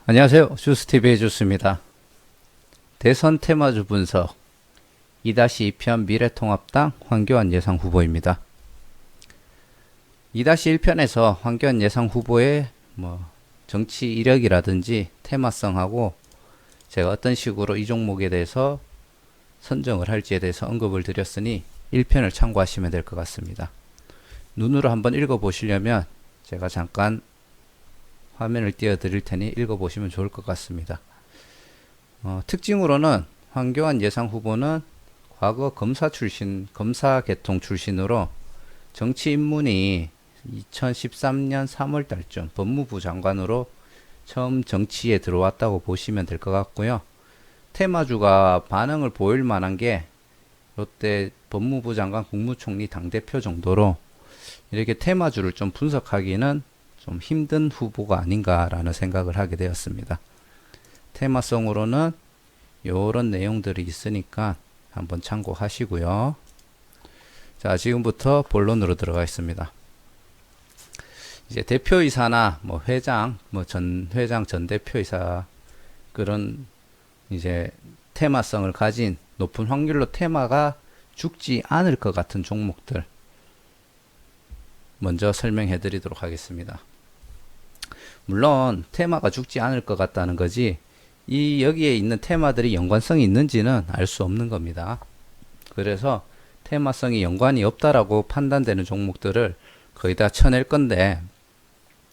안녕하세요. 주스TV의 주스입니다. 대선 테마주 분석 2-2편 미래통합당 황교안 예상 후보입니다. 2-1편에서 황교안 예상 후보의 정치 이력이라든지 테마성하고 제가 어떤 식으로 이 종목에 대해서 선정을 할지에 대해서 언급을 드렸으니 1편을 참고하시면 될 것 같습니다. 눈으로 한번 읽어보시려면 제가 잠깐 화면을 띄워 드릴 테니 읽어보시면 좋을 것 같습니다. 특징으로는 황교안 예상 후보는 과거 검사 계통 출신으로 정치 입문이 2013년 3월 달쯤 법무부 장관으로 처음 정치에 들어왔다고 보시면 될 것 같고요. 테마주가 반응을 보일 만한 게 이때 법무부 장관 국무총리 당대표 정도로 이렇게 테마주를 좀 분석하기는 좀 힘든 후보가 아닌가라는 생각을 하게 되었습니다. 테마성으로는 이런 내용들이 있으니까 한번 참고하시고요. 자, 지금부터 본론으로 들어가겠습니다. 이제 대표이사나 회장, 전 회장, 전 대표이사 그런 이제 테마성을 가진 높은 확률로 테마가 죽지 않을 것 같은 종목들 먼저 설명해 드리도록 하겠습니다. 물론 테마가 죽지 않을 것 같다는 거지 여기에 있는 테마들이 연관성이 있는지는 알 수 없는 겁니다. 그래서 테마성이 연관이 없다라고 판단되는 종목들을 거의 다 쳐낼 건데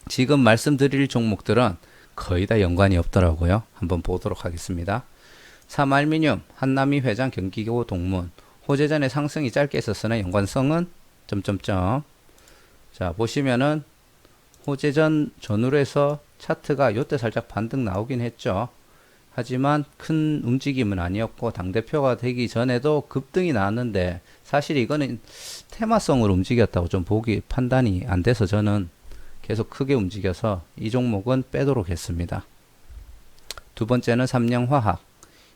지금 말씀드릴 종목들은 거의 다 연관이 없더라고요. 한번 보도록 하겠습니다. 삼알미늄, 한남이 회장 경기고 동문, 호재전의 상승이 짧게 있었으나 연관성은 점점점. 자, 보시면은 호재전 전후로 해서 차트가 요때 살짝 반등 나오긴 했죠. 하지만 큰 움직임은 아니었고 당대표가 되기 전에도 급등이 나왔는데 사실 이거는 테마성으로 움직였다고 좀 판단이 안 돼서 저는 계속 크게 움직여서 이 종목은 빼도록 했습니다. 두 번째는 삼양화학.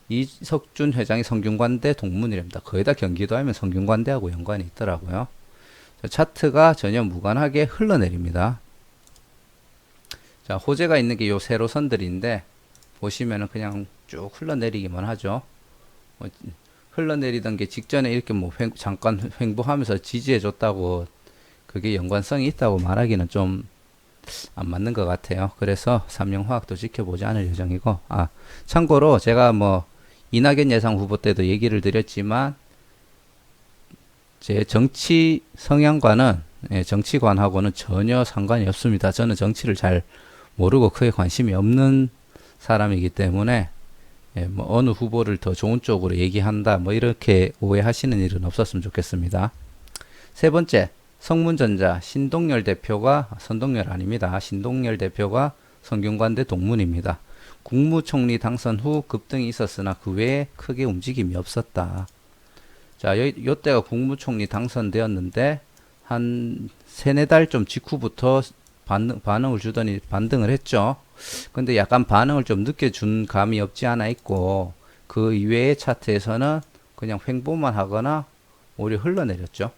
이석준 회장이 성균관대 동문이랍니다. 거의 다 경기도 하면 성균관대하고 연관이 있더라고요. 차트가 전혀 무관하게 흘러내립니다. 자, 호재가 있는 게 요 세로선들인데 보시면은 그냥 쭉 흘러내리기만 하죠. 흘러내리던 게 직전에 이렇게 잠깐 횡보하면서 지지해 줬다고 그게 연관성이 있다고 말하기는 좀 안 맞는 것 같아요. 그래서 삼양화학도 지켜보지 않을 예정이고, 참고로 제가 이낙연 예상 후보 때도 얘기를 드렸지만 제 정치 성향과는 정치관하고는 전혀 상관이 없습니다. 저는 정치를 잘 모르고 크게 관심이 없는 사람이기 때문에 어느 후보를 더 좋은 쪽으로 얘기한다 이렇게 오해하시는 일은 없었으면 좋겠습니다. 세 번째, 성문전자 신동열 대표가 선동열 아닙니다. 신동열 대표가 성균관대 동문입니다. 국무총리 당선 후 급등이 있었으나 그 외에 크게 움직임이 없었다. 자, 요때가 국무총리 당선되었는데 한 세네 달 좀 직후부터 반응을 주더니 반등을 했죠. 근데 약간 반응을 좀 늦게 준 감이 없지 않아 있고 그 이외의 차트에서는 그냥 횡보만 하거나 오히려 흘러내렸죠.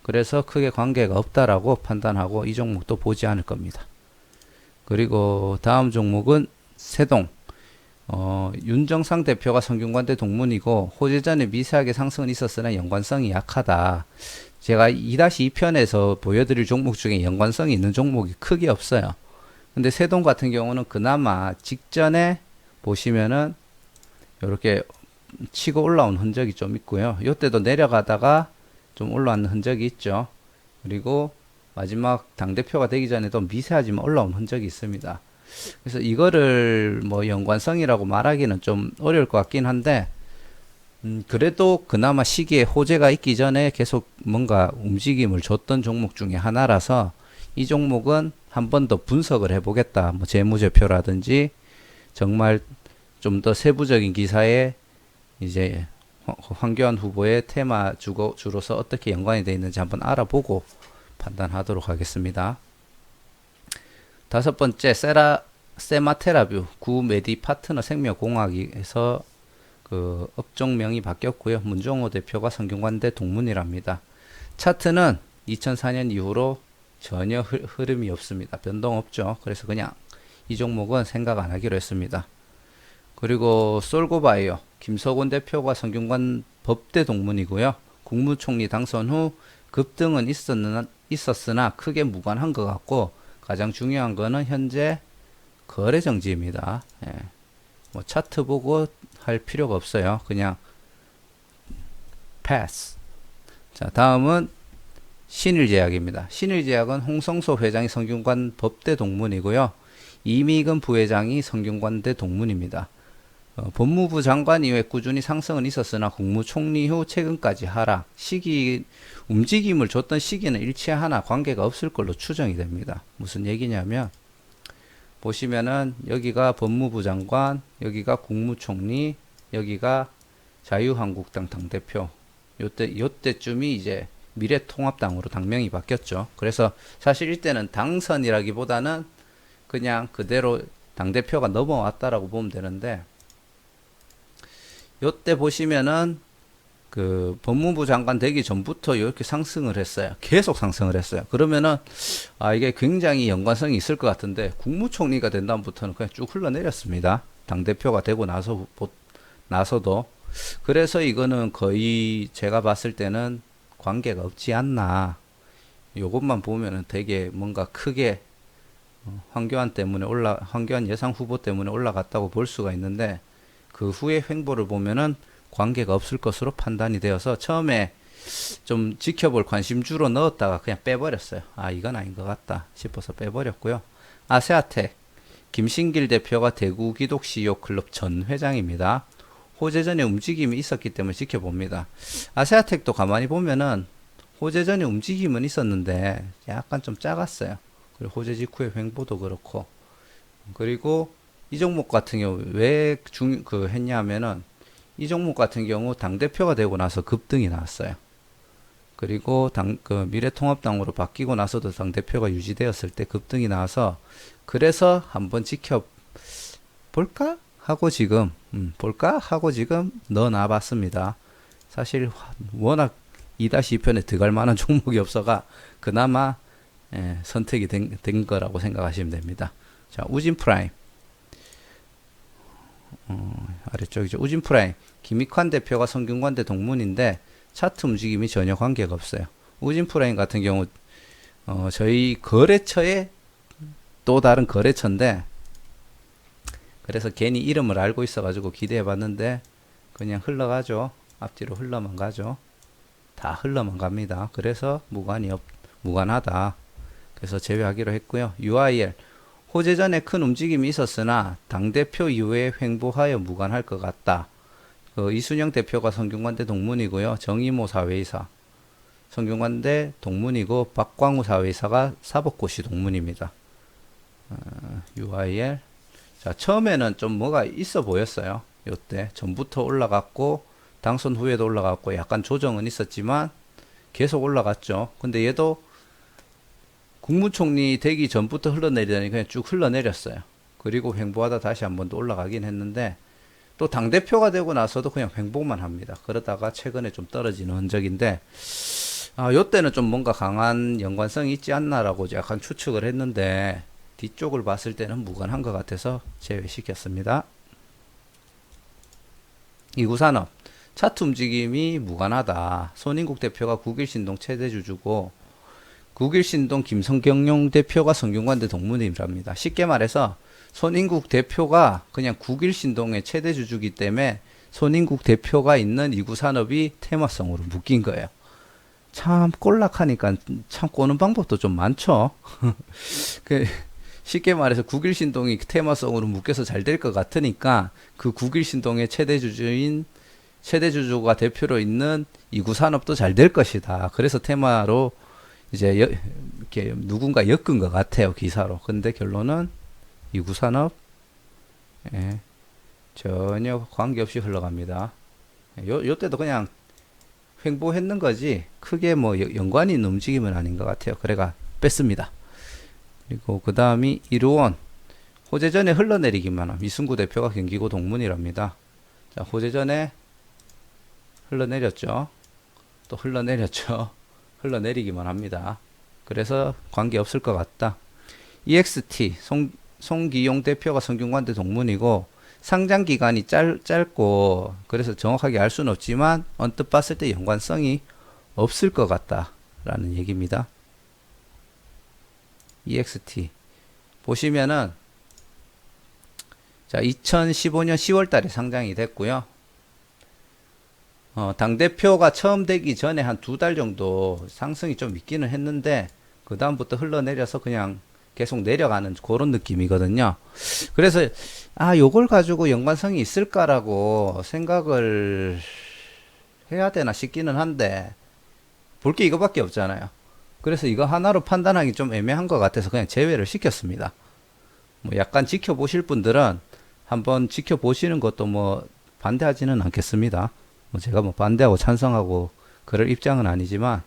그래서 크게 관계가 없다라고 판단하고 이 종목도 보지 않을 겁니다. 그리고 다음 종목은 세동. 윤정상 대표가 성균관대 동문이고 호재전에 미세하게 상승은 있었으나 연관성이 약하다. 제가 2-2편에서 보여드릴 종목 중에 연관성이 있는 종목이 크게 없어요. 근데 세동 같은 경우는 그나마 직전에 보시면은 이렇게 치고 올라온 흔적이 좀 있고요. 이때도 내려가다가 좀 올라왔는 흔적이 있죠. 그리고 마지막 당대표가 되기 전에도 미세하지만 올라온 흔적이 있습니다. 그래서 이거를 연관성이라고 말하기는 좀 어려울 것 같긴 한데 그래도 그나마 시기에 호재가 있기 전에 계속 뭔가 움직임을 줬던 종목 중에 하나라서 이 종목은 한 번 더 분석을 해보겠다. 재무제표라든지 정말 좀 더 세부적인 기사에 이제 황교안 후보의 테마 주로서 어떻게 연관이 되어 있는지 한번 알아보고 판단하도록 하겠습니다. 다섯 번째, 세마테라뷰 구메디 파트너 생명공학에서 그 업종명이 바뀌었고요. 문종호 대표가 성균관대 동문이랍니다. 차트는 2004년 이후로 전혀 흐름이 없습니다. 변동 없죠. 그래서 그냥 이 종목은 생각 안 하기로 했습니다. 그리고 솔고바이오 김석원 대표가 성균관 법대 동문이고요. 국무총리 당선 후 급등은 있었으나 크게 무관한 것 같고 가장 중요한 거는 현재 거래 정지입니다. 예. 뭐 차트 보고 할 필요가 없어요. 그냥 패스. 자, 다음은 신일제약입니다. 신일제약은 홍성소 회장이 성균관 법대 동문이고요. 이미근 부회장이 성균관대 동문입니다. 법무부 장관 이후에 꾸준히 상승은 있었으나 국무총리 후 최근까지 하락, 움직임을 줬던 시기는 일치하나 관계가 없을 걸로 추정이 됩니다. 무슨 얘기냐면, 보시면은 여기가 법무부 장관, 여기가 국무총리, 여기가 자유한국당 당대표. 요때쯤이 이제 미래통합당으로 당명이 바뀌었죠. 그래서 사실 이때는 당선이라기보다는 그냥 그대로 당대표가 넘어왔다라고 보면 되는데, 요때 보시면은 그 법무부 장관 되기 전부터 이렇게 상승을 했어요. 계속 상승을 했어요. 그러면은 이게 굉장히 연관성이 있을 것 같은데 국무총리가 된 다음부터는 그냥 쭉 흘러내렸습니다. 당대표가 되고 나서도. 그래서 이거는 거의 제가 봤을 때는 관계가 없지 않나. 요것만 보면은 되게 뭔가 크게 황교안 예상 후보 때문에 올라갔다고 볼 수가 있는데, 그 후에 횡보를 보면은 관계가 없을 것으로 판단이 되어서 처음에 좀 지켜볼 관심주로 넣었다가 그냥 빼버렸어요. 이건 아닌 것 같다 싶어서 빼버렸고요. 아세아텍 김신길 대표가 대구 기독CEO 클럽 전 회장입니다. 호재전에 움직임이 있었기 때문에 지켜봅니다. 아세아텍도 가만히 보면은 호재전에 움직임은 있었는데 약간 좀 작았어요. 그리고 호재 직후의 횡보도 그렇고, 그리고 이 종목 같은 경우 왜 했냐면은 이 종목 같은 경우 당대표가 되고 나서 급등이 나왔어요. 그리고 미래통합당으로 바뀌고 나서도 당대표가 유지되었을 때 급등이 나와서, 그래서 한번 지켜볼까 하고 지금 넣어놔 봤습니다. 사실 워낙 2-2편에 들어갈 만한 종목이 없어가 그나마 선택이 된 거라고 생각하시면 됩니다. 자, 우진프라임. 아래쪽이죠. 우진프라임. 김익환 대표가 성균관대 동문인데 차트 움직임이 전혀 관계가 없어요. 우진프라임 같은 경우 저희 거래처의 또 다른 거래처인데, 그래서 괜히 이름을 알고 있어가지고 기대해 봤는데 그냥 흘러가죠. 앞뒤로 흘러만 가죠. 다 흘러만 갑니다. 그래서 무관하다. 그래서 제외하기로 했고요. UIL. 호재전에 큰 움직임이 있었으나 당대표 이후에 횡보하여 무관할 것 같다. 이순영 대표가 성균관대 동문이고요. 정의모 사회이사 성균관대 동문이고, 박광우 사회이사가 사법고시 동문입니다. UIL. 자, 처음에는 좀 뭐가 있어 보였어요. 요때 전부터 올라갔고 당선 후에도 올라갔고 약간 조정은 있었지만 계속 올라갔죠. 근데 얘도 국무총리 되기 전부터 흘러내리더니 그냥 쭉 흘러내렸어요. 그리고 횡보하다 다시 한 번 더 올라가긴 했는데, 또 당대표가 되고 나서도 그냥 횡보만 합니다. 그러다가 최근에 좀 떨어지는 흔적인데, 요때는 좀 뭔가 강한 연관성이 있지 않나라고 약간 추측을 했는데, 뒤쪽을 봤을 때는 무관한 것 같아서 제외시켰습니다. 이구산업. 차트 움직임이 무관하다. 손인국 대표가 국일신동 최대주주고, 국일신동 김성경용 대표가 성균관대 동문이랍니다. 쉽게 말해서 손인국 대표가 그냥 국일신동의 최대주주기 때문에 손인국 대표가 있는 이구산업이 테마성으로 묶인 거예요. 참 꼴락하니까 참 꼬는 방법도 좀 많죠. 쉽게 말해서 국일신동이 테마성으로 묶여서 잘 될 것 같으니까 그 국일신동의 최대주주가 대표로 있는 이구산업도 잘 될 것이다. 그래서 테마로 이제 이렇게 누군가 엮은 것 같아요, 기사로. 근데 결론은 이구산업 전혀 관계없이 흘러갑니다. 요때도 그냥 횡보했는 거지 크게 뭐 연관이 있는 움직임은 아닌 것 같아요. 그래가 뺐습니다. 그리고 그 다음이 이루원. 호재전에 흘러내리기만 함. 이승구 대표가 경기고 동문이랍니다. 자, 호재전에 흘러내렸죠. 또 흘러내렸죠. 흘러내리기만 합니다. 그래서 관계없을 것 같다. EXT 송기용 대표가 성균관대 동문이고 상장 기간이 짧고 그래서 정확하게 알 수는 없지만 언뜻 봤을 때 연관성이 없을 것 같다라는 얘기입니다. EXT 보시면은 자 2015년 10월 달에 상장이 됐고요. 당대표가 처음 되기 전에 한 2달 정도 상승이 좀 있기는 했는데 그 다음부터 흘러내려서 그냥 계속 내려가는 그런 느낌이거든요. 그래서 요걸 가지고 연관성이 있을까라고 생각을 해야 되나 싶기는 한데 볼 게 이거밖에 없잖아요. 그래서 이거 하나로 판단하기 좀 애매한 것 같아서 그냥 제외를 시켰습니다. 뭐 약간 지켜보실 분들은 한번 지켜보시는 것도 뭐 반대하지는 않겠습니다. 뭐 제가 뭐 반대하고 찬성하고 그럴 입장은 아니지만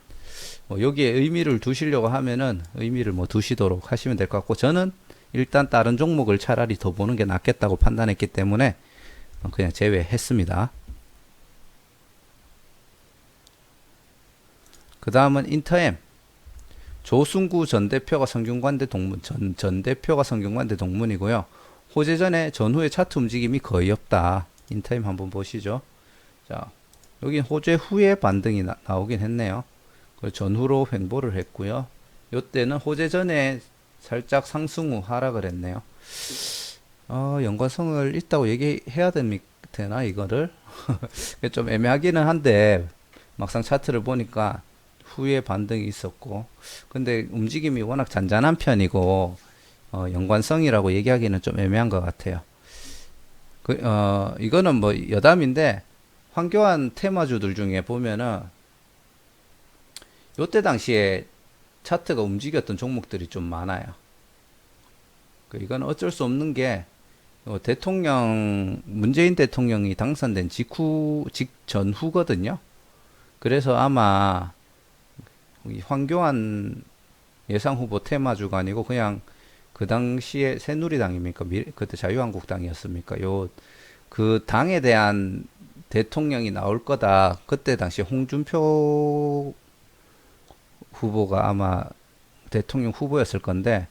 뭐 여기에 의미를 두시려고 하면은 의미를 뭐 두시도록 하시면 될 것 같고 저는 일단 다른 종목을 차라리 더 보는 게 낫겠다고 판단했기 때문에 그냥 제외했습니다. 그 다음은 인터엠 조승구 전 대표가 성균관대 동문 전 대표가 성균관대 동문이고요. 호재 전에 전후의 차트 움직임이 거의 없다. 인터엠 한번 보시죠. 자, 여기 호재 후에 반등이 나오긴 했네요. 그리고 전후로 횡보를 했고요. 요때는 호재 전에 살짝 상승 후 하락을 했네요. 연관성을 있다고 얘기해야 되나 이거를? 좀 애매하기는 한데 막상 차트를 보니까 후에 반등이 있었고 근데 움직임이 워낙 잔잔한 편이고 연관성이라고 얘기하기는 좀 애매한 것 같아요. 이거는 뭐 여담인데 황교안 테마주들 중에 보면은 요때 당시에 차트가 움직였던 종목들이 좀 많아요. 이건 어쩔 수 없는 게 문재인 대통령이 당선된 직전후거든요. 그래서 아마 황교안 예상후보 테마주가 아니고 그냥 그 당시에 새누리당입니까? 그때 자유한국당이었습니까? 그 당에 대한 대통령이 나올 거다. 그때 당시 홍준표 후보가 아마 대통령 후보였을 건데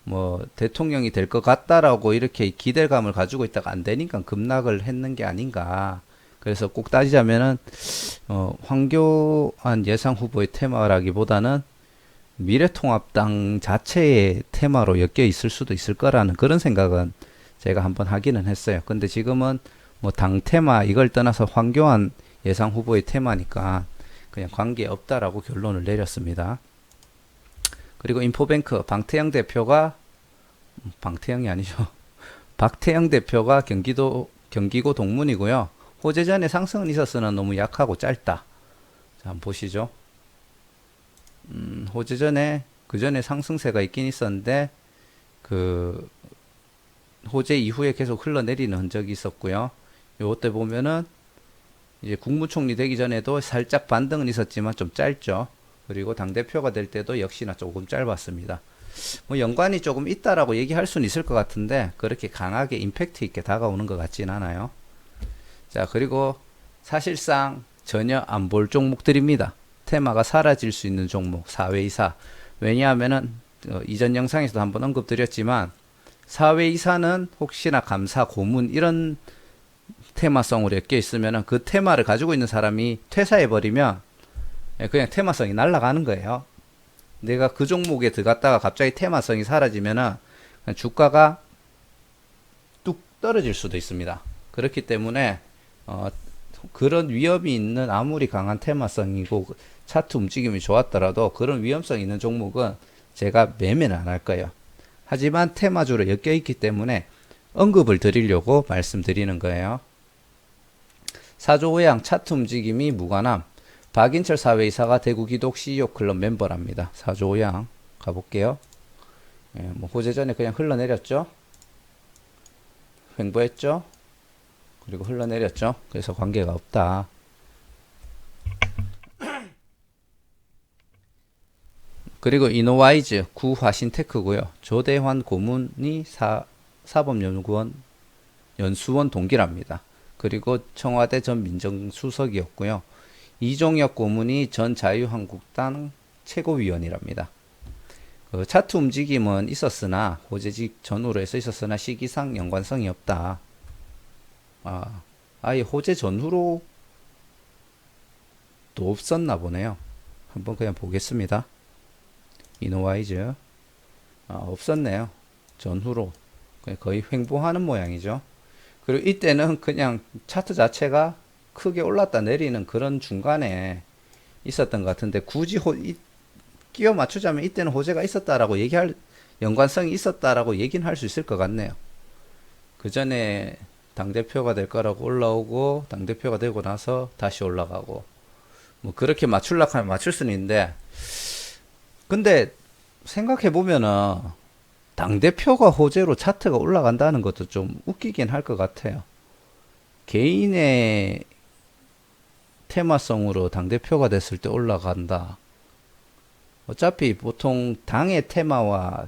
뭐 대통령이 될 것 같다라고 이렇게 기대감을 가지고 있다가 안 되니까 급락을 했는 게 아닌가. 그래서 꼭 따지자면은 황교안 예상 후보의 테마라기보다는 미래통합당 자체의 테마로 엮여 있을 수도 있을 거라는 그런 생각은 제가 한번 하기는 했어요. 근데 지금은 뭐 당 테마 이걸 떠나서 황교안 예상 후보의 테마니까 그냥 관계 없다라고 결론을 내렸습니다. 그리고 인포뱅크 박태영 대표가 경기고 동문이고요. 호재 전에 상승은 있었으나 너무 약하고 짧다. 자, 한번 보시죠. 호재 전에 그 전에 상승세가 있긴 있었는데 그 호재 이후에 계속 흘러내리는 흔적이 있었고요. 요때 보면은 이제 국무총리 되기 전에도 살짝 반등은 있었지만 좀 짧죠. 그리고 당대표가 될 때도 역시나 조금 짧았습니다. 뭐 연관이 조금 있다라고 얘기할 수는 있을 것 같은데 그렇게 강하게 임팩트 있게 다가오는 것 같진 않아요. 자, 그리고 사실상 전혀 안 볼 종목들입니다. 테마가 사라질 수 있는 종목 사외이사. 왜냐하면은 이전 영상에서도 한번 언급드렸지만 사외이사는 혹시나 감사, 고문 이런 테마성으로 엮여 있으면은 그 테마를 가지고 있는 사람이 퇴사해버리면 그냥 테마성이 날아가는 거예요. 내가 그 종목에 들어갔다가 갑자기 테마성이 사라지면은 주가가 뚝 떨어질 수도 있습니다. 그렇기 때문에 그런 위험이 있는 아무리 강한 테마성이고 차트 움직임이 좋았더라도 그런 위험성 있는 종목은 제가 매매는 안 할 거예요. 하지만 테마주로 엮여 있기 때문에 언급을 드리려고 말씀드리는 거예요. 사조오양 차트 움직임이 무관함. 박인철 사회이사가 대구기독 CEO 클럽 멤버랍니다. 사조오양 가볼게요. 뭐 호재 전에 그냥 흘러내렸죠. 횡보했죠. 그리고 흘러내렸죠. 그래서 관계가 없다. 그리고 이노와이즈 구화신테크고요. 조대환 고문이 사법연수원 동기랍니다. 그리고 청와대 전 민정수석이었고요. 이종혁 고문이 전 자유한국당 최고위원이랍니다. 그 차트 움직임은 있었으나 호재직 전후로 해서 있었으나 시기상 연관성이 없다. 아예 호재 전후로 또 없었나 보네요. 한번 그냥 보겠습니다. 이노와이즈 없었네요. 전후로 거의 횡보하는 모양이죠. 그리고 이때는 그냥 차트 자체가 크게 올랐다 내리는 그런 중간에 있었던 것 같은데 굳이 끼워 맞추자면 이때는 호재가 있었다라고 얘기할 연관성이 있었다라고 얘기는 할 수 있을 것 같네요. 그 전에 당대표가 될 거라고 올라오고 당대표가 되고 나서 다시 올라가고 뭐 그렇게 맞추려고 하면 맞출 수는 있는데 근데 생각해 보면은 당대표가 호재로 차트가 올라간다는 것도 좀 웃기긴 할 것 같아요. 개인의 테마성으로 당대표가 됐을 때 올라간다. 어차피 보통 당의 테마와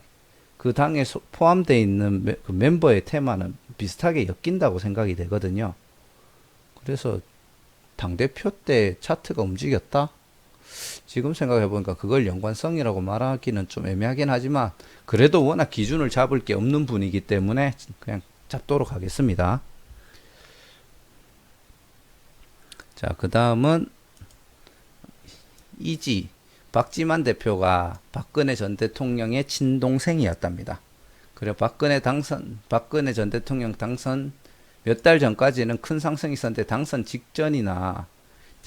그 당에 포함되어 있는 그 멤버의 테마는 비슷하게 엮인다고 생각이 되거든요. 그래서 당대표 때 차트가 움직였다? 지금 생각해보니까 그걸 연관성이라고 말하기는 좀 애매하긴 하지만 그래도 워낙 기준을 잡을 게 없는 분이기 때문에 그냥 잡도록 하겠습니다. 자, 그 다음은 이지 박지만 대표가 박근혜 전 대통령의 친동생이었답니다. 그리고 박근혜 전 대통령 당선 몇 달 전까지는 큰 상승이 있었는데 당선 직전이나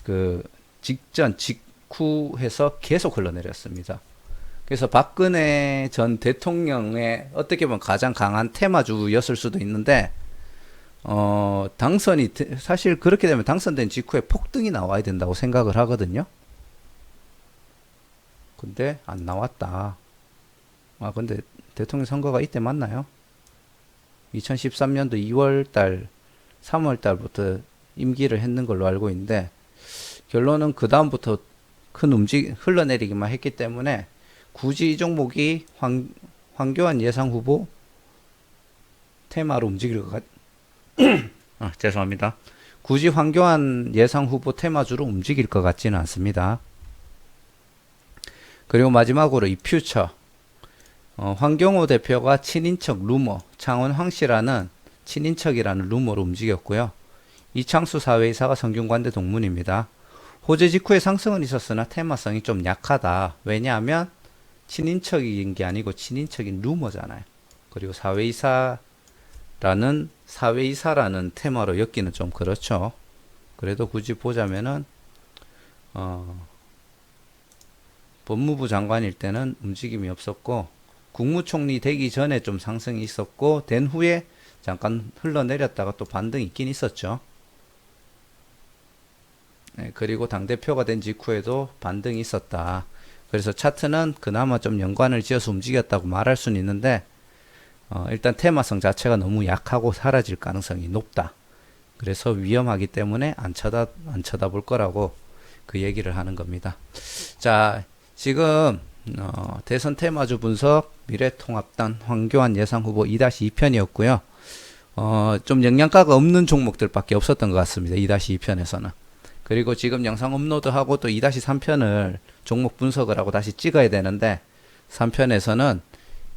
그 직전 직후해서 계속 흘러내렸습니다. 그래서 박근혜 전 대통령의 어떻게 보면 가장 강한 테마주였을 수도 있는데 당선이 사실 그렇게 되면 당선된 직후에 폭등이 나와야 된다고 생각을 하거든요. 근데 안 나왔다. 근데 대통령 선거가 이때 맞나요? 2013년도 2월달, 3월달부터 임기를 했는 걸로 알고 있는데 결론은 그 다음부터 큰 흘러내리기만 했기 때문에 굳이 이 종목이 황교안 예상 후보 테마로 움직일 것 죄송합니다. 굳이 황교안 예상 후보 테마주로 움직일 것 같지는 않습니다. 그리고 마지막으로 이 퓨처 황경호 대표가 친인척 루머 창원 황씨라는 친인척이라는 루머로 움직였고요. 이창수 사회이사가 성균관대 동문입니다. 호재 직후에 상승은 있었으나 테마성이 좀 약하다. 왜냐하면 친인척인 게 아니고 친인척인 루머잖아요. 그리고 사회이사라는 테마로 엮기는 좀 그렇죠. 그래도 굳이 보자면은 법무부 장관일 때는 움직임이 없었고 국무총리 되기 전에 좀 상승이 있었고 된 후에 잠깐 흘러내렸다가 또 반등이 있긴 있었죠. 네, 그리고 당대표가 된 직후에도 반등이 있었다. 그래서 차트는 그나마 좀 연관을 지어서 움직였다고 말할 수는 있는데 일단 테마성 자체가 너무 약하고 사라질 가능성이 높다. 그래서 위험하기 때문에 안 쳐다볼 거라고 그 얘기를 하는 겁니다. 자, 지금 대선 테마주 분석 미래통합당 황교안 예상 후보 2-2편이었고요. 좀 영양가가 없는 종목들밖에 없었던 것 같습니다. 2-2편에서는. 그리고 지금 영상 업로드하고 또 2-3편을 종목 분석을 하고 다시 찍어야 되는데 3편에서는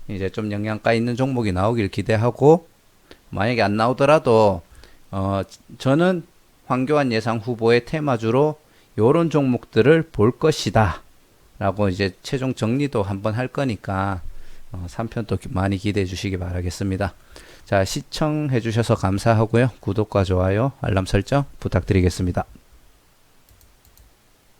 이제 좀 영양가 있는 종목이 나오길 기대하고 만약에 안 나오더라도 저는 황교안 예상 후보의 테마주로 요런 종목들을 볼 것이다 라고 이제 최종 정리도 한번 할 거니까 3편 또 많이 기대해 주시기 바라겠습니다. 자, 시청해 주셔서 감사하고요. 구독과 좋아요, 알람 설정 부탁드리겠습니다.